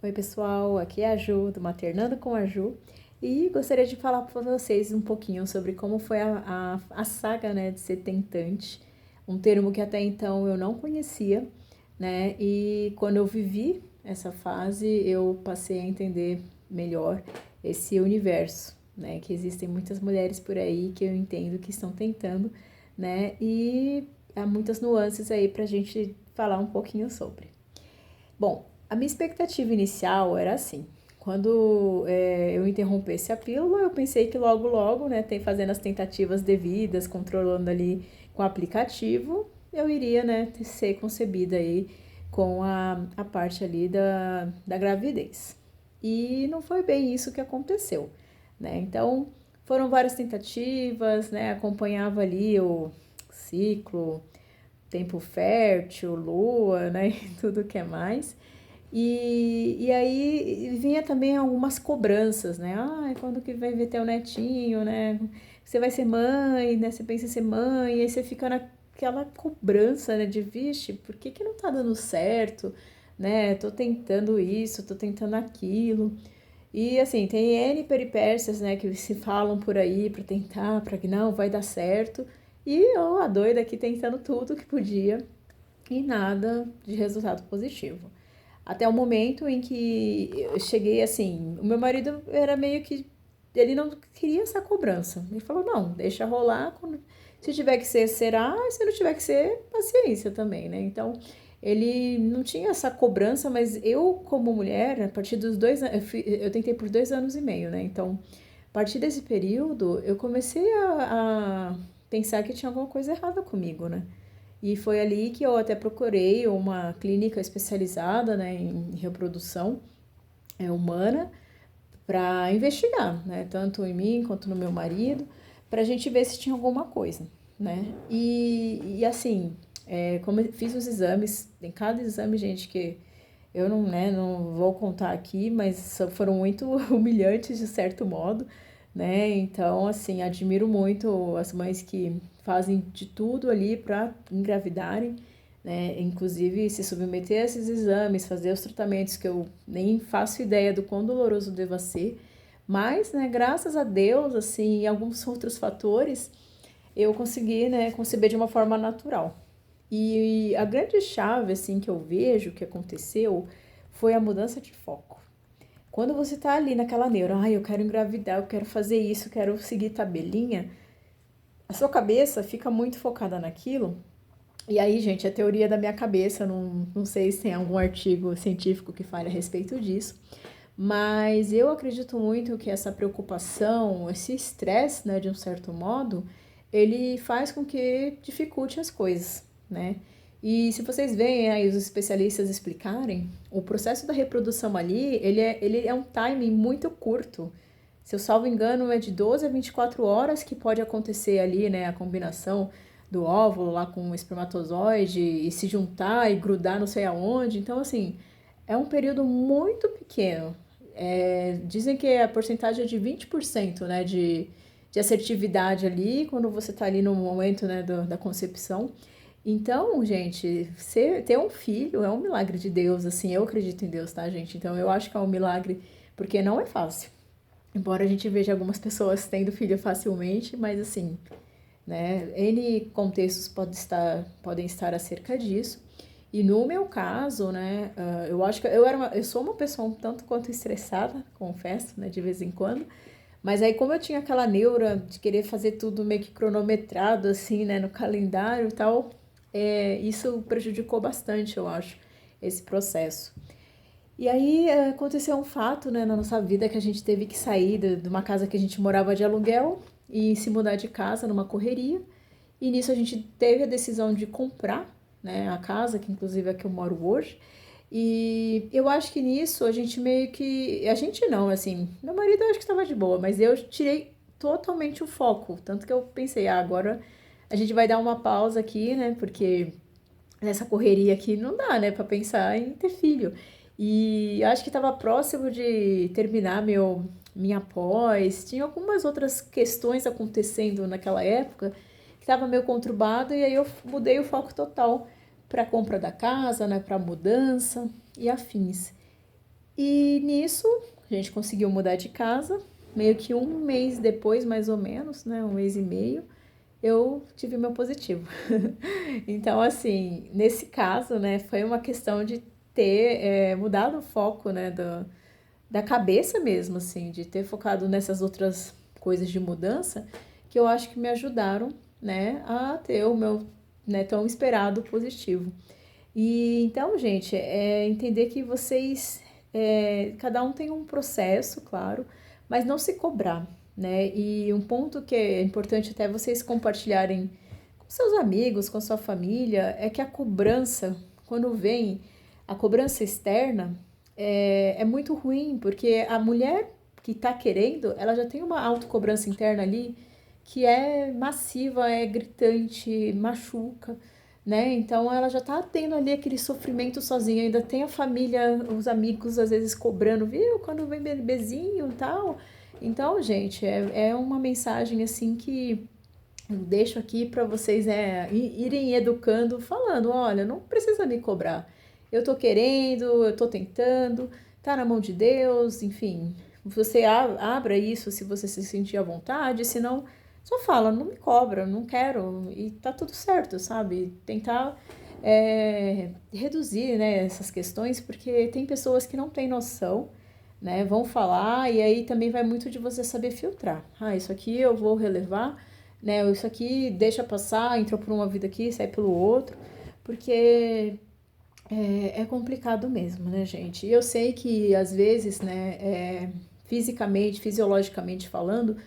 Oi, pessoal, aqui é a Ju, do Maternando com a Ju, e gostaria de falar para vocês um pouquinho sobre como foi a saga, né, de ser tentante, um termo que até então eu não conhecia, né, e quando eu vivi essa fase, eu passei a entender melhor esse universo, né, que existem muitas mulheres por aí que eu entendo que estão tentando, né, e há muitas nuances aí para a gente falar um pouquinho sobre. Bom, a minha expectativa inicial era assim. Quando eu interrompesse a pílula, eu pensei que logo, logo, né, fazendo as tentativas devidas, controlando ali com o aplicativo, eu iria, né, ser concebida aí com a parte ali da gravidez. E não foi bem isso que aconteceu, né? Então, foram várias tentativas, né? Acompanhava ali o ciclo, tempo fértil, lua, né? E tudo que é mais. E aí vinha também algumas cobranças, né? Ah, quando que vai ver teu netinho, né? Você vai ser mãe, né? Você pensa em ser mãe, e aí você fica naquela cobrança, né? De, vixe, por que que não tá dando certo, né? Tô tentando isso, tô tentando aquilo. E assim, tem N peripécias, né, que se falam por aí para tentar, para que não vai dar certo. E eu, a doida aqui tentando tudo que podia e nada de resultado positivo. Até o momento em que eu cheguei assim, o meu marido era meio que ele não queria essa cobrança. Ele falou: "Não, deixa rolar, se tiver que ser, será, e se não tiver que ser, paciência também, né?" Então, ele não tinha essa cobrança, mas eu, como mulher, a partir dos eu tentei por 2 anos e meio, né? Então, a partir desse período, eu comecei a pensar que tinha alguma coisa errada comigo, né? E foi ali que eu até procurei uma clínica especializada, né, em reprodução humana para investigar, né, tanto em mim quanto no meu marido, para a gente ver se tinha alguma coisa, né? E assim, como eu fiz os exames, tem cada exame, gente, que eu não, né, não vou contar aqui, mas foram muito humilhantes de certo modo, né? Então, assim, admiro muito as mães que fazem de tudo ali para engravidarem, né? Inclusive se submeter a esses exames, fazer os tratamentos que eu nem faço ideia do quão doloroso deva ser. Mas, né, graças a Deus, assim, e alguns outros fatores, eu consegui, né, conceber de uma forma natural. E a grande chave, assim, que eu vejo que aconteceu foi a mudança de foco. Quando você tá ali naquela neura, ai, eu quero engravidar, eu quero fazer isso, eu quero seguir tabelinha, a sua cabeça fica muito focada naquilo. E aí, gente, a teoria da minha cabeça, não sei se tem algum artigo científico que fale a respeito disso, mas eu acredito muito que essa preocupação, esse estresse, né, de um certo modo, ele faz com que dificulte as coisas, né? E se vocês veem aí os especialistas explicarem, o processo da reprodução ali, ele é um timing muito curto. Se eu salvo engano, é de 12 a 24 horas que pode acontecer ali, né, a combinação do óvulo lá com o espermatozoide e se juntar e grudar não sei aonde. Então, assim, é um período muito pequeno. Dizem que a porcentagem é de 20%, né, de assertividade ali, quando você está ali no momento, né, da concepção. Então, gente, ter um filho é um milagre de Deus, assim, eu acredito em Deus, tá, gente? Então, eu acho que é um milagre, porque não é fácil. Embora a gente veja algumas pessoas tendo filho facilmente, mas assim, né, N contextos podem estar acerca disso. E no meu caso, né, eu acho que eu sou uma pessoa um tanto quanto estressada, confesso, né, de vez em quando. Mas aí, como eu tinha aquela neura de querer fazer tudo meio que cronometrado, assim, né, no calendário e tal, isso prejudicou bastante, eu acho, esse processo. E aí aconteceu um fato, né, na nossa vida que a gente teve que sair de uma casa que a gente morava de aluguel e se mudar de casa numa correria. E nisso a gente teve a decisão de comprar, né, a casa, que inclusive é que eu moro hoje. E eu acho que nisso a gente meio que. A gente não, assim. Meu marido eu acho que estava de boa, mas eu tirei totalmente o foco. Tanto que eu pensei, agora a gente vai dar uma pausa aqui, né? Porque nessa correria aqui não dá, né, para pensar em ter filho. E eu acho que estava próximo de terminar minha pós, tinha algumas outras questões acontecendo naquela época que estava meio conturbado e aí eu mudei o foco total para a compra da casa, né, para a mudança e afins. E nisso, a gente conseguiu mudar de casa, meio que um mês depois, mais ou menos, né, um mês e meio, eu tive meu positivo. Então, assim, nesse caso, né, foi uma questão de ter mudado o foco, né, da cabeça mesmo, assim, de ter focado nessas outras coisas de mudança, que eu acho que me ajudaram, né, a ter o meu, né, tão esperado positivo. E então, gente, entender que vocês, cada um tem um processo, claro, mas não se cobrar, né? E um ponto que é importante até vocês compartilharem com seus amigos, com sua família, é que a cobrança, quando vem a cobrança externa, é muito ruim, porque a mulher que está querendo, ela já tem uma autocobrança interna ali que é massiva, é gritante, machuca, né? Então ela já tá tendo ali aquele sofrimento sozinha, ainda tem a família, os amigos às vezes cobrando, viu? Quando vem bebezinho e tal. Então, gente, é uma mensagem assim que eu deixo aqui para vocês irem educando, falando, olha, não precisa me cobrar. Eu tô querendo, eu tô tentando, tá na mão de Deus, enfim. Você abra isso se você se sentir à vontade, senão só fala, não me cobra, não quero, e tá tudo certo, sabe? Tentar reduzir, né, essas questões, porque tem pessoas que não têm noção, né, vão falar, e aí também vai muito de você saber filtrar. Ah, isso aqui eu vou relevar, né? Isso aqui deixa passar, entrou por uma vida aqui, sai pelo outro, porque é complicado mesmo, né, gente? E eu sei que às vezes, né, fisicamente, fisiologicamente falando,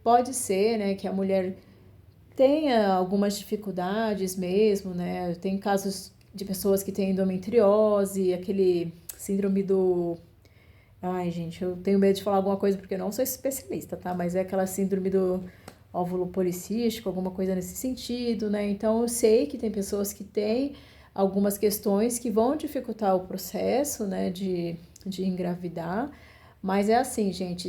pode ser, né, que a mulher tenha algumas dificuldades mesmo, né? Tem casos de pessoas que têm endometriose, aquele síndrome do. Ai, gente, eu tenho medo de falar alguma coisa porque eu não sou especialista, tá? Mas é aquela síndrome do óvulo policístico, alguma coisa nesse sentido, né? Então eu sei que tem pessoas que têm algumas questões que vão dificultar o processo, né, de engravidar. Mas é assim, gente,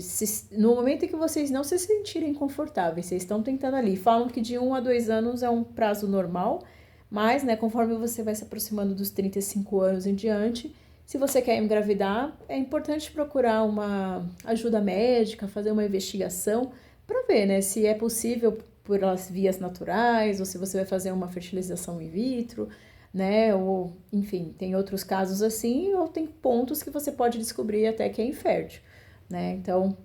no momento em que vocês não se sentirem confortáveis, vocês estão tentando ali, falam que de 1 a 2 anos é um prazo normal, mas, né, conforme você vai se aproximando dos 35 anos em diante, se você quer engravidar, é importante procurar uma ajuda médica, fazer uma investigação para ver, né, se é possível por as vias naturais ou se você vai fazer uma fertilização in vitro, né, ou enfim, tem outros casos assim, ou tem pontos que você pode descobrir até que é infértil, né? Então,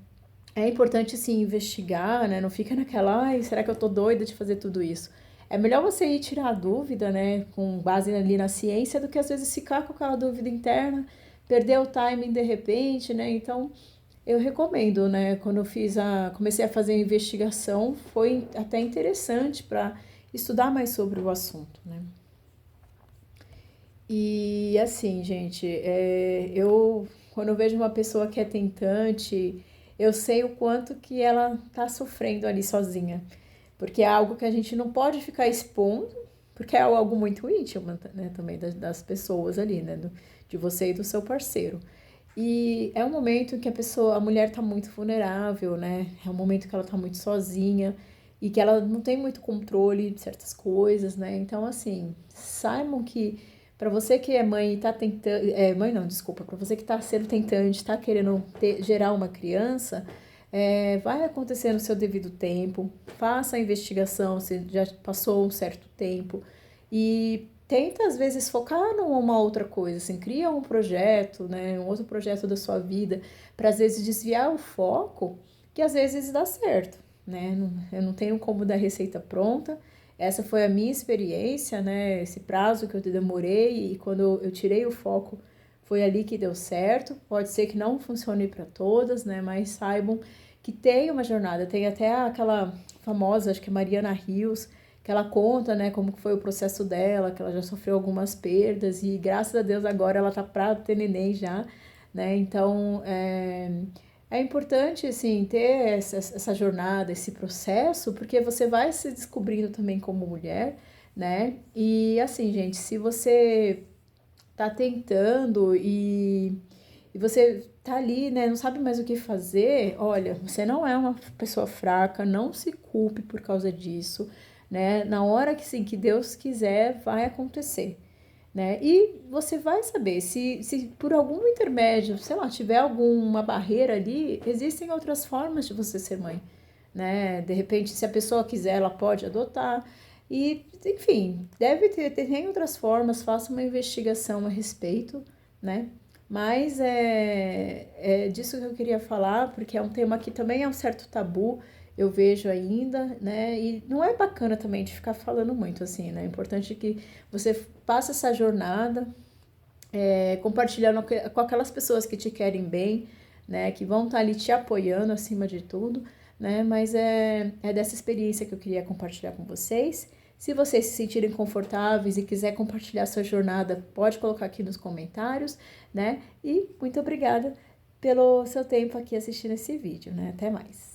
é importante sim investigar, né? Não fica naquela, ai, será que eu tô doida de fazer tudo isso? É melhor você ir tirar a dúvida, né, com base ali na ciência, do que às vezes ficar com aquela dúvida interna, perder o timing de repente, né? Então, eu recomendo, né? Quando eu comecei a fazer a investigação, foi até interessante para estudar mais sobre o assunto, né? E assim, gente, quando eu vejo uma pessoa que é tentante, eu sei o quanto que ela tá sofrendo ali sozinha. Porque é algo que a gente não pode ficar expondo, porque é algo muito íntimo, né, também das pessoas ali, né? De você e do seu parceiro. E é um momento em que a mulher tá muito vulnerável, né? É um momento que ela tá muito sozinha e que ela não tem muito controle de certas coisas, né? Então, assim, saibam que para você que é mãe e tá tentando, mãe não, desculpa, para você que tá sendo tentante, tá querendo gerar uma criança, vai acontecer no seu devido tempo, faça a investigação se já passou um certo tempo e tenta às vezes focar numa outra coisa, assim, cria um projeto, né, um outro projeto da sua vida, para às vezes desviar o foco, que às vezes dá certo, né? Eu não tenho como dar receita pronta. Essa foi a minha experiência, né? Esse prazo que eu demorei e quando eu tirei o foco, foi ali que deu certo. Pode ser que não funcione para todas, né? Mas saibam que tem uma jornada. Tem até aquela famosa, acho que é Mariana Rios, que ela conta, né, como foi o processo dela, que ela já sofreu algumas perdas e graças a Deus agora ela tá pra ter neném já, né? Então, é importante, assim, ter essa jornada, esse processo, porque você vai se descobrindo também como mulher, né? E, assim, gente, se você tá tentando e você tá ali, né, não sabe mais o que fazer, olha, você não é uma pessoa fraca, não se culpe por causa disso, né? Na hora que sim, que Deus quiser, vai acontecer. né? E você vai saber se por algum intermédio, sei lá, tiver alguma barreira ali, existem outras formas de você ser mãe, né? De repente, se a pessoa quiser, ela pode adotar. E, enfim, tem outras formas, faça uma investigação a respeito, né? Mas é disso que eu queria falar, porque é um tema que também é um certo tabu, eu vejo ainda, né? E não é bacana também de ficar falando muito assim, né? É importante que você passe essa jornada, compartilhando com aquelas pessoas que te querem bem, né? Que vão estar ali te apoiando acima de tudo, né? Mas é dessa experiência que eu queria compartilhar com vocês. Se vocês se sentirem confortáveis e quiser compartilhar sua jornada, pode colocar aqui nos comentários, né? E muito obrigada pelo seu tempo aqui assistindo esse vídeo, né? Até mais.